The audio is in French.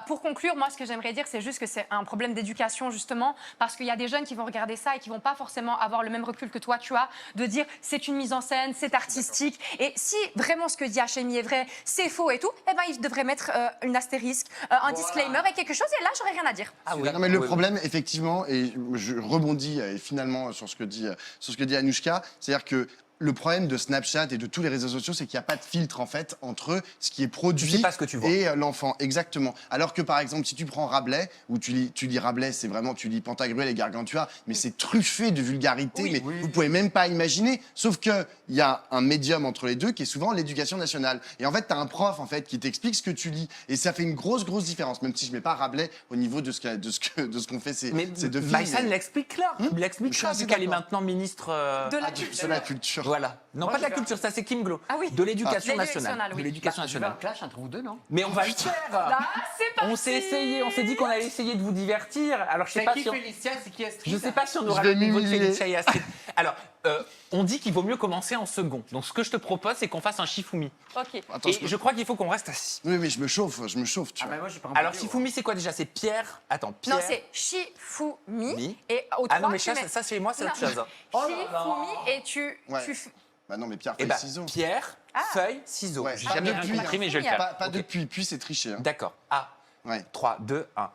Pour conclure, moi, ce que j'aimerais dire, c'est juste que c'est un problème d'éducation, justement, parce qu'il y a des jeunes qui vont regarder ça et qui vont pas forcément avoir le même recul que toi, tu as, de dire c'est une mise en scène, c'est artistique. Et si vraiment ce que dit Hachemi est vrai, c'est faux et tout, eh ben, il devrait mettre une astérisque, un disclaimer et quelque chose, et là, j'aurais rien à dire. Ah oui. Non, mais le problème, effectivement, et je rebondis finalement sur ce que dit Anouchka, c'est-à-dire que le problème de Snapchat et de tous les réseaux sociaux, c'est qu'il n'y a pas de filtre en fait entre ce qui est produit et l'enfant. Exactement. Alors que par exemple, si tu prends Rabelais, ou tu lis Rabelais, c'est vraiment, tu lis Pantagruel et Gargantua, mais c'est truffé de vulgarité, vous pouvez même pas imaginer. Sauf qu'il y a un médium entre les deux qui est souvent l'éducation nationale. Et en fait, tu as un prof en fait qui t'explique ce que tu lis. Et ça fait une grosse différence, même si je mets pas Rabelais au niveau de ce qu'ont fait ces deux films. Maïssa l'explique là. Il l'explique là, vu qu'elle est maintenant ministre de la culture. Voilà. Non, pas de la culture, ça c'est Kim Glo. De l'éducation nationale. De l'éducation nationale. Un clash entre vous deux, non? Mais on va le faire. C'est parti. On s'est essayé, on s'est dit qu'on allait essayer de vous divertir. Alors je sais pas si Félicia, c'est qui Astrid? je sais pas si on aura le niveau de Félicia et Astrid. Alors, on dit qu'il vaut mieux commencer en second. Donc ce que je te propose, c'est qu'on fasse un Shifumi. Ok. Attends, Et je crois qu'il faut qu'on reste assis. Oui, mais je me chauffe, tu vois. Moi, j'ai pas Alors Shifumi, c'est quoi déjà? C'est Pierre. Attends, Pierre. Non, c'est Shifumi. Et au ah non, 3, mais tu ça, mets- ça c'est moi, c'est autre chose. Shifumi et tu... Bah non, mais Pierre, Eh feuille, ben, ciseaux. Pierre, feuille, ciseaux. Ouais, J'ai pas jamais de rien pluie, compris, mais je vais le faire. Pas de puis c'est triché. Hein. D'accord. Ah, Ouais. 3, 2, 1.